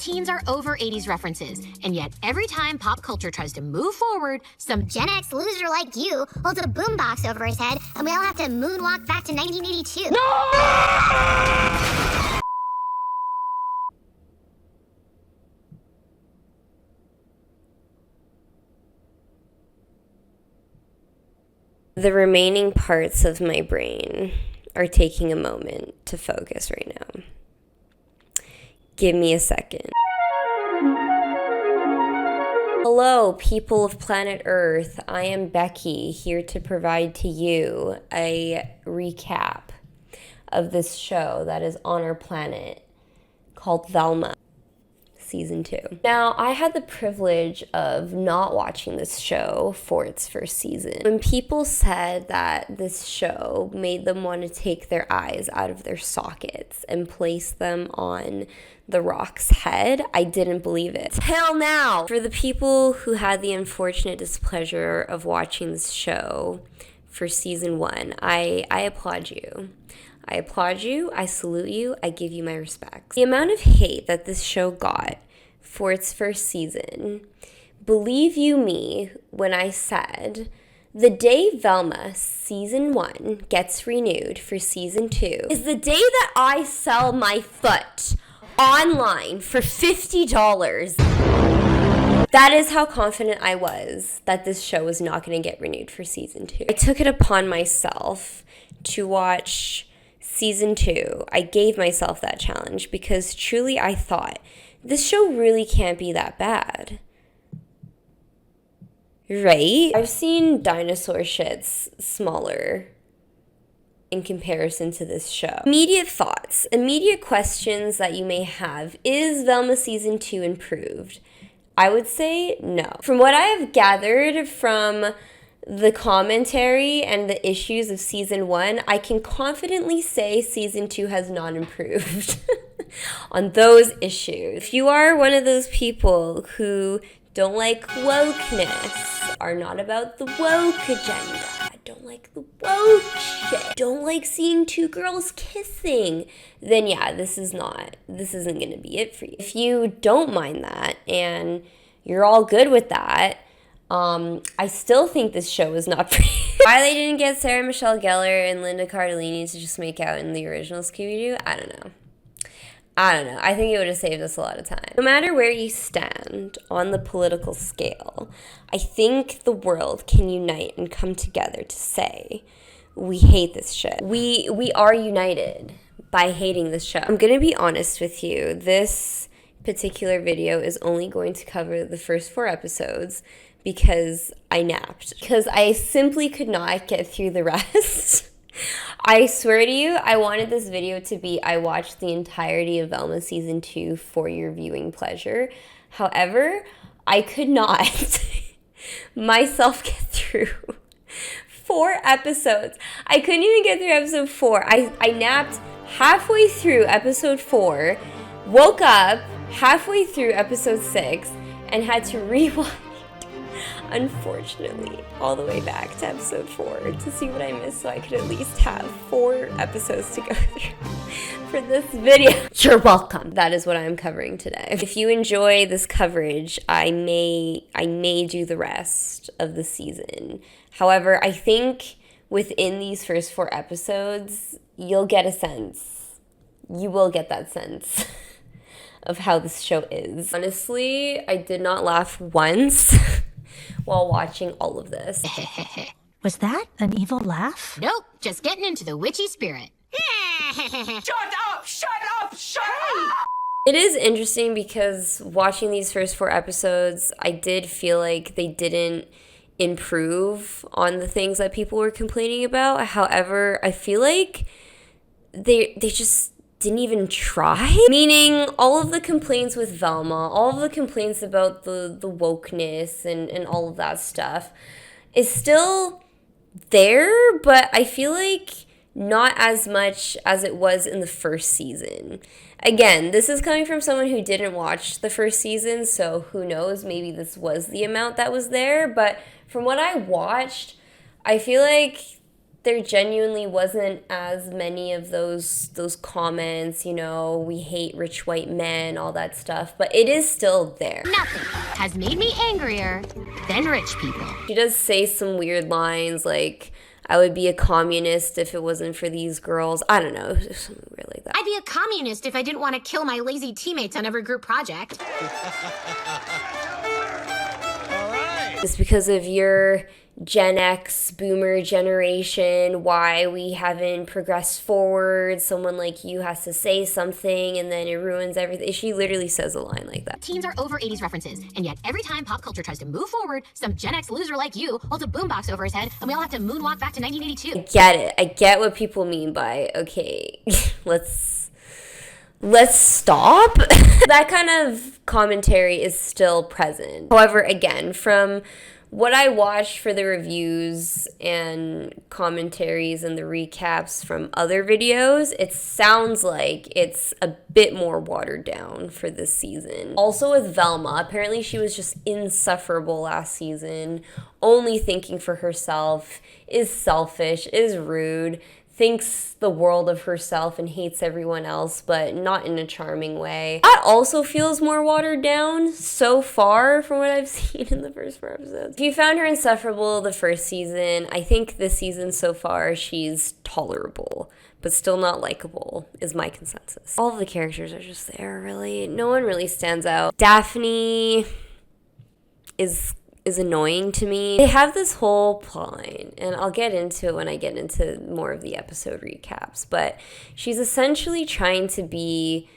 teens are over 80s references, and yet every time pop culture tries to move forward, some Gen X loser like you holds a boombox over his head, and we all have to moonwalk back to 1982. No! The remaining parts of my brain are taking a moment to focus right now. Give me a second. Hello, people of planet Earth. I am Becky, here to provide to you a recap of this show that is on our planet called Velma. Season 2. Now, I had the privilege of not watching this show for its first season. When people said that this show made them want to take their eyes out of their sockets and place them on the Rock's head, I didn't believe it. Till now! For the people who had the unfortunate displeasure of watching this show for season 1, I applaud you. I applaud you, I salute you, I give you my respects. The amount of hate that this show got for its first season, believe you me when I said, the day Velma season 1 gets renewed for season 2 is the day that I sell my foot online for $50. That is how confident I was that this show was not going to get renewed for season 2. I took it upon myself to watch season 2. I gave myself that challenge because truly I thought, this show really can't be that bad. Right? I've seen dinosaur shits smaller in comparison to this show. Immediate thoughts, immediate questions that you may have. Is Velma season 2 improved? I would say no. From what I have gathered from the commentary and the issues of season 1, I can confidently say season 2 has not improved on those issues. If you are one of those people who don't like wokeness, are not about the woke agenda, don't like the woke shit, don't like seeing two girls kissing, then yeah, this isn't gonna be it for you. If you don't mind that and you're all good with that, I still think this show is not pretty. Why they didn't get Sarah Michelle Gellar and Linda Cardellini to just make out in the original Scooby-Doo, I don't know. I think it would have saved us a lot of time. No matter where you stand on the political scale, I think the world can unite and come together to say, we hate this shit. We are united by hating this show. I'm gonna be honest with you. This particular video is only going to cover the first 4 episodes because I napped. Because I simply could not get through the rest. I swear to you, I wanted this video to be, I watched the entirety of Velma season 2 for your viewing pleasure. However, I could not myself get through 4 episodes. I couldn't even get through episode 4. I napped halfway through episode 4, woke up halfway through episode 6, and had to rewind, unfortunately, all the way back to episode 4 to see what I missed so I could at least have 4 episodes to go through for this video. You're welcome. That is what I'm covering today. If you enjoy this coverage, I may do the rest of the season. However, I think within these first 4 episodes, you'll get a sense. You will get that sense of how this show is. Honestly, I did not laugh once while watching all of this. Was that an evil laugh? Nope, just getting into the witchy spirit. Shut up! Shut up! Shut up! It is interesting because watching these first 4 episodes, I did feel like they didn't improve on the things that people were complaining about. However, I feel like they just didn't even try. Meaning, all of the complaints with Velma, all of the complaints about the wokeness and all of that stuff is still there, but I feel like not as much as it was in the first season. Again, this is coming from someone who didn't watch the first season, so who knows, maybe this was the amount that was there, but from what I watched, I feel like there genuinely wasn't as many of those comments, you know, we hate rich white men, all that stuff, but it is still there. Nothing has made me angrier than rich people. She does say some weird lines like, I would be a communist if it wasn't for these girls. I don't know, something weird like that. I'd be a communist if I didn't want to kill my lazy teammates on every group project. Just because of your Gen X boomer generation, why we haven't progressed forward, someone like you has to say something and then it ruins everything. She literally says a line like that. Teens are over 80s references, and yet every time pop culture tries to move forward, some Gen X loser like you holds a boombox over his head, and we all have to moonwalk back to 1982. I get it. I get what people mean by, okay, let's stop. That kind of commentary is still present. However, again, from what I watched for the reviews and commentaries and the recaps from other videos, it sounds like it's a bit more watered down for this season. Also with Velma, apparently she was just insufferable last season, only thinking for herself, is selfish, is rude, thinks the world of herself and hates everyone else, but not in a charming way. That also feels more watered down so far from what I've seen in the first 4 episodes. If you found her insufferable the first season, I think this season so far she's tolerable, but still not likable, is my consensus. All of the characters are just there, really. No one really stands out. Daphne is annoying to me. They have this whole plotline, and I'll get into it when I get into more of the episode recaps, but she's essentially trying to be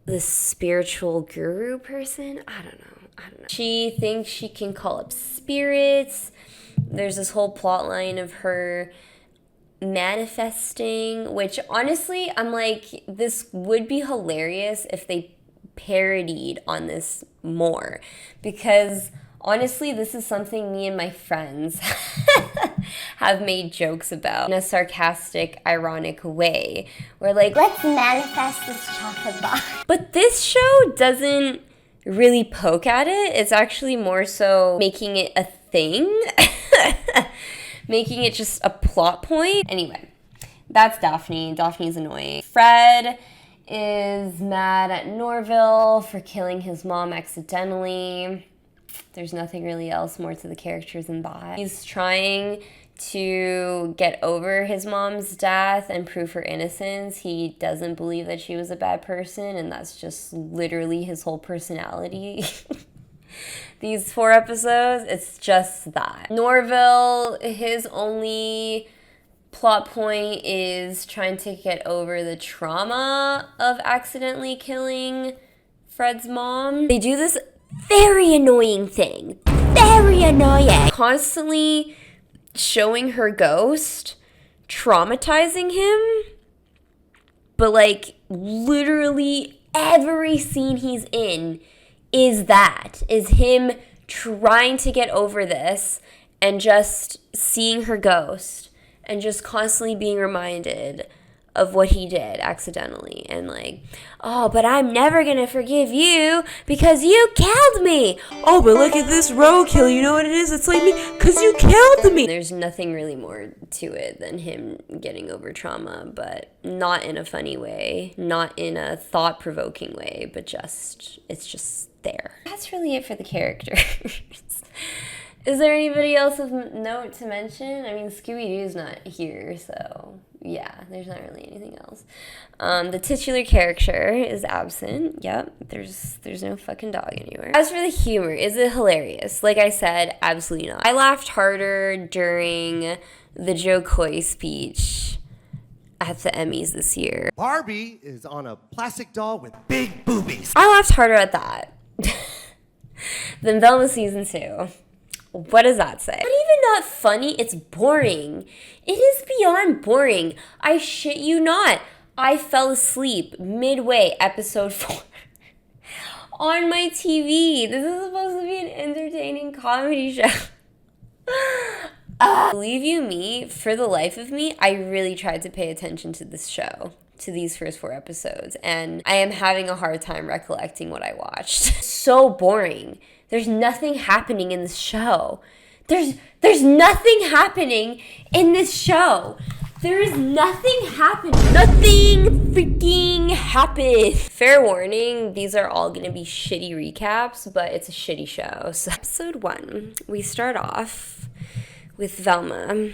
this spiritual guru person. I don't know. She thinks she can call up spirits. There's this whole plotline of her manifesting, which honestly, I'm like, this would be hilarious if they parodied on this more, because honestly, this is something me and my friends have made jokes about in a sarcastic, ironic way. We're like, let's manifest this chocolate bar. But this show doesn't really poke at it. It's actually more so making it a thing, making it just a plot point. Anyway, that's Daphne. Daphne's annoying. Fred is mad at Norville for killing his mom accidentally. There's nothing really else more to the characters than that. He's trying to get over his mom's death and prove her innocence. He doesn't believe that she was a bad person, and that's just literally his whole personality. These 4 episodes, it's just that. Norville, his only plot point is trying to get over the trauma of accidentally killing Fred's mom. They do this very annoying thing. Very annoying. Constantly showing her ghost, traumatizing him. But like literally every scene he's in is him trying to get over this and just seeing her ghost and just constantly being reminded of what he did accidentally, and like, oh, but I'm never gonna forgive you because you killed me. Oh, but look at this roadkill, you know what it is? It's like me, because you killed me. There's nothing really more to it than him getting over trauma, but not in a funny way, not in a thought-provoking way, but just, it's just there. That's really it for the characters. Is there anybody else of note to mention? I mean, Scooby-Doo's not here, so yeah, there's not really anything else. The titular character is absent. Yep, there's no fucking dog anywhere. As for the humor, is it hilarious? Like I said, absolutely not. I laughed harder during the Joe Coy speech at the Emmys this year. Barbie is on a plastic doll with big boobies. I laughed harder at that than Velma Season 2. What does that say? Not even not funny, it's boring. It is beyond boring. I shit you not. I fell asleep midway episode 4 on my TV. This is supposed to be an entertaining comedy show. Believe you me, for the life of me, I really tried to pay attention to this show, to these first 4 episodes, and I am having a hard time recollecting what I watched. So boring. There's nothing happening in the show. There's nothing happening in this show. There is nothing happening. Nothing freaking happened. Fair warning, these are all gonna be shitty recaps, but it's a shitty show. So episode 1, we start off with Velma.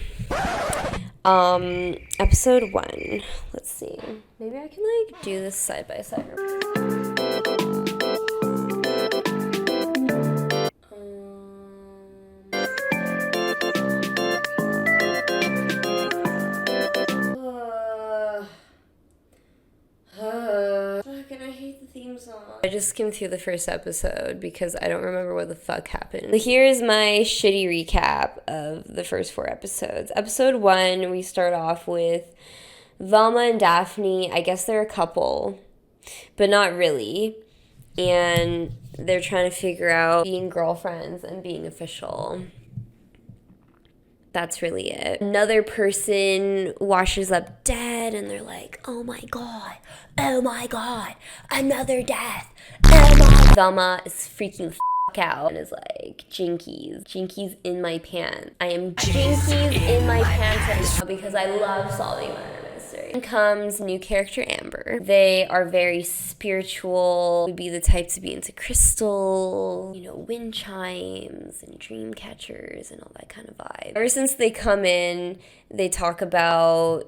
Episode 1, let's see. Maybe I can like do this side by side. Fucking, I hate the theme song. I just skimmed through the first episode because I don't remember what the fuck happened. Here's my shitty recap of the first 4 episodes. Episode 1, we start off with Velma and Daphne. I guess they're a couple, but not really. And they're trying to figure out being girlfriends and being official. That's really it. Another person washes up dead and they're like, oh my god, another death, Velma is freaking out and is like, Jinkies in my pants. I am Jinkies in my pants right now because I love solving murder mystery. Then comes new character Amber. They are very spiritual, would be the type to be into crystal, wind chimes and dream catchers and all that kind of vibe. Ever since they come in, they talk about,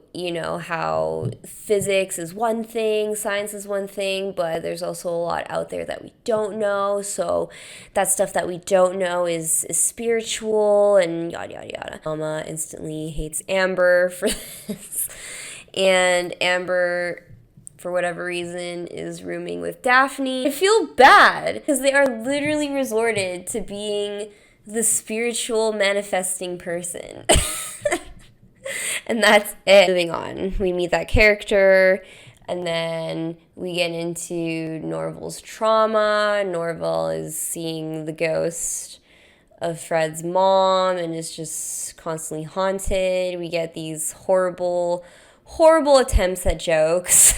how physics is one thing, science is one thing, but there's also a lot out there that we don't know. So that stuff that we don't know is spiritual and yada, yada, yada. Velma instantly hates Amber for this. And Amber, for whatever reason, is rooming with Daphne. I feel bad because they are literally resorted to being the spiritual manifesting person. And that's it. Moving on, we meet that character, and then we get into Norval's trauma. Norval is seeing the ghost of Fred's mom and is just constantly haunted. We get these horrible attempts at jokes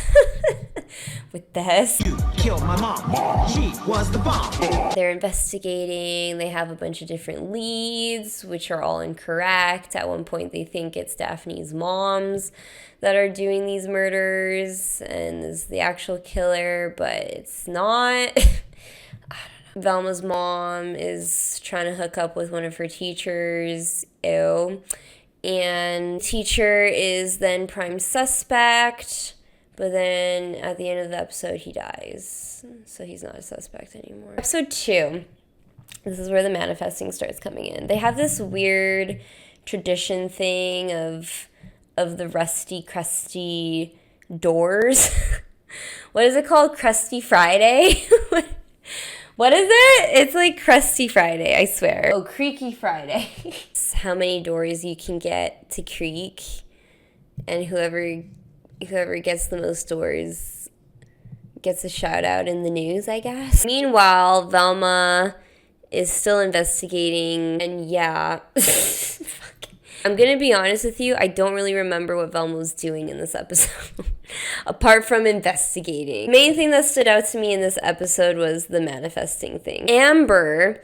with this. You killed my mom. She was the bomb. They're investigating. They have a bunch of different leads, which are all incorrect. At one point, they think it's Daphne's moms that are doing these murders and is the actual killer, but it's not. I don't know. Velma's mom is trying to hook up with one of her teachers. Ew. And teacher is then prime suspect, but then at the end of the episode, he dies. So he's not a suspect anymore. Episode 2, this is where the manifesting starts coming in. They have this weird tradition thing of the rusty, crusty doors. What is it called? Crusty Friday? What is it? It's like Crusty Friday, I swear. Oh, Creaky Friday. How many doors you can get to creak, and whoever gets the most doors gets a shout out in the news, I guess. Meanwhile, Velma is still investigating, and yeah. I'm gonna be honest with you, I don't really remember what Velma was doing in this episode, apart from investigating. The main thing that stood out to me in this episode was the manifesting thing. Amber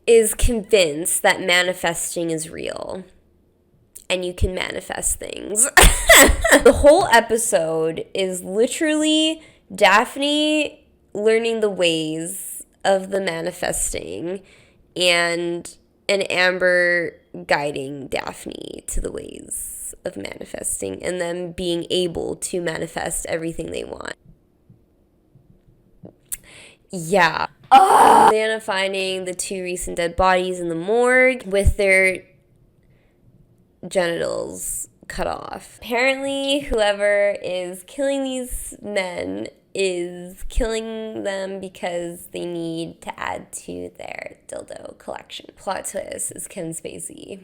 is convinced that manifesting is real, and you can manifest things. The whole episode is literally Daphne learning the ways of the manifesting, and Amber guiding Daphne to the ways of manifesting and them being able to manifest everything they want. Yeah. Diana finding the 2 recent dead bodies in the morgue with their genitals cut off. Apparently, whoever is killing these men is killing them because they need to add to their dildo collection. Plot twist is Kevin Spacey.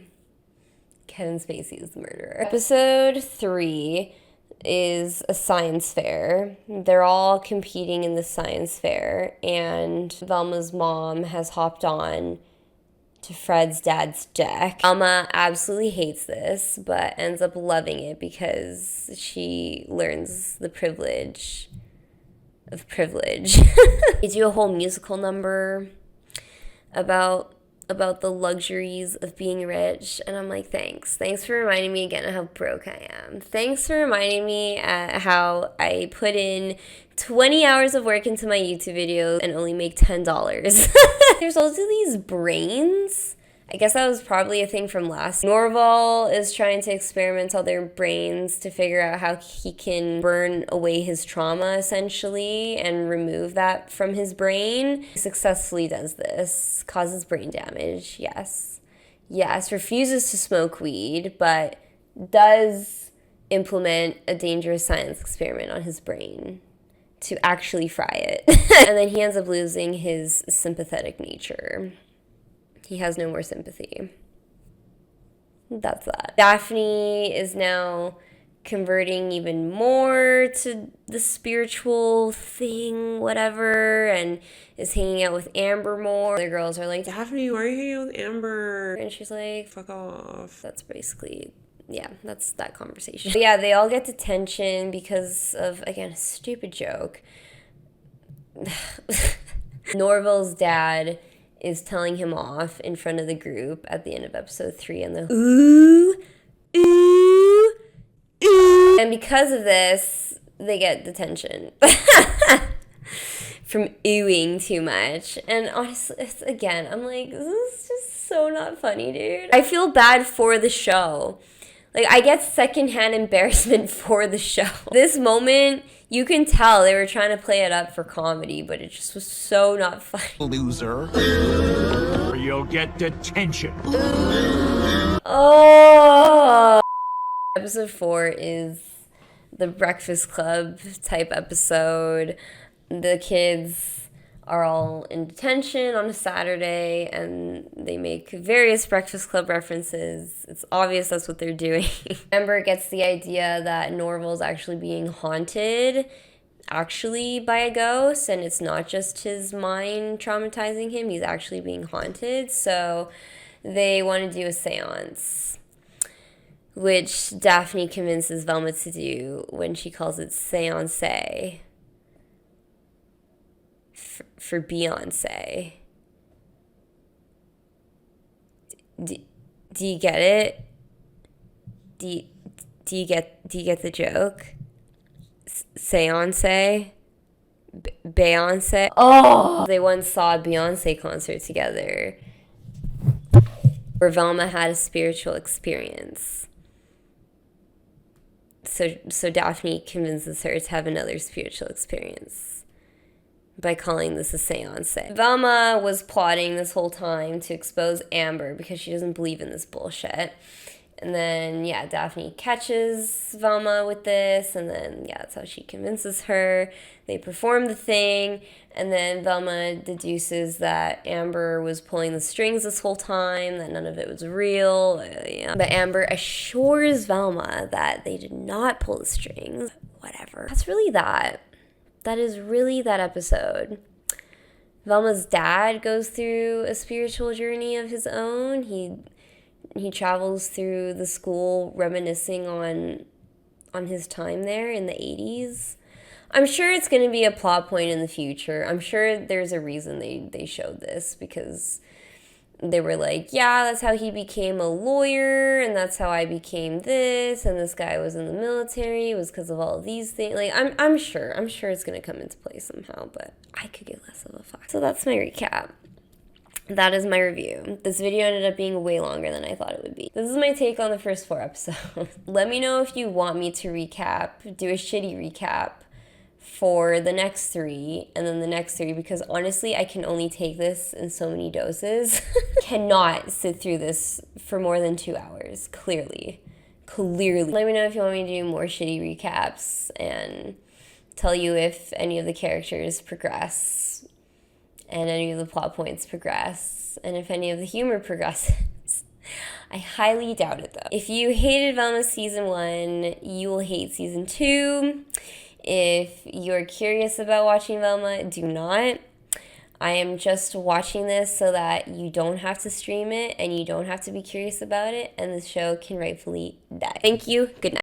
Kevin Spacey is the murderer. Episode 3 is a science fair. They're all competing in the science fair, and Velma's mom has hopped on to Fred's dad's deck. Velma absolutely hates this, but ends up loving it because she learns the privilege of privilege. They do a whole musical number about about the luxuries of being rich, and I'm like, thanks for reminding me again of how broke I am. Thanks for reminding me how I put in 20 hours of work into my YouTube videos and only make $10. There's also these brains. I guess that was probably a thing from last. Norval is trying to experiment on their brains to figure out how he can burn away his trauma, essentially, and remove that from his brain. He successfully does this. Causes brain damage, yes. Yes, refuses to smoke weed, but does implement a dangerous science experiment on his brain to actually fry it. And then he ends up losing his sympathetic nature. He has no more sympathy. That's that. Daphne is now converting even more to the spiritual thing, whatever, and is hanging out with Amber more. The girls are like, Daphne, why are you hanging out with Amber? and she's like, Fuck off. that's basically, yeah, that's that conversation. But yeah, they all get detention because of, again, a stupid joke. Norval's dad is telling him off in front of the group at the end of episode 3, and the ooh, ooh, ooh. And because of this, they get detention from oohing too much. And honestly, again, I'm like, this is just so not funny, dude. I feel bad for the show. Like, I get secondhand embarrassment for the show. This moment, you can tell they were trying to play it up for comedy, but it just was so not funny. Loser. Or you'll get detention. Oh! Episode 4 is the Breakfast Club type episode. The kids are all in detention on a Saturday, and they make various Breakfast Club references. It's obvious that's what they're doing. Amber gets the idea that Norval's actually being haunted, actually by a ghost, and it's not just his mind traumatizing him, he's actually being haunted. So they want to do a seance, which Daphne convinces Velma to do when she calls it seance. For Beyonce. Do you get it? Do you get the joke? Seance? Beyonce? Oh! They once saw a Beyonce concert together where Velma had a spiritual experience. So Daphne convinces her to have another spiritual experience by calling this a seance. Velma was plotting this whole time to expose Amber because she doesn't believe in this bullshit. And then, yeah, Daphne catches Velma with this, and then, yeah, that's how she convinces her. They perform the thing, and then Velma deduces that Amber was pulling the strings this whole time, that none of it was real. Yeah. But Amber assures Velma that they did not pull the strings. Whatever. That's really that. That is really that episode. Velma's dad goes through a spiritual journey of his own. He travels through the school reminiscing on his time there in the 80s. I'm sure it's going to be a plot point in the future. I'm sure there's a reason they showed this, because they were like, yeah, that's how he became a lawyer, and that's how I became this, and this guy was in the military. It was because of all of these things. Like, I'm sure it's going to come into play somehow, but I could get less of a fuck. So that's my recap. That is my review. This video ended up being way longer than I thought it would be. This is my take on the first 4 episodes. Let me know if you want me to do a shitty recap for the next 3 and then the next 3, because honestly, I can only take this in so many doses. Cannot sit through this for more than 2 hours, clearly. Let me know if you want me to do more shitty recaps and tell you if any of the characters progress and any of the plot points progress and if any of the humor progresses. I highly doubt it, though. If you hated Velma Season 1, you will hate Season 2. If you're curious about watching Velma, do not. I am just watching this so that you don't have to stream it and you don't have to be curious about it, and the show can rightfully die. Thank you. Good night.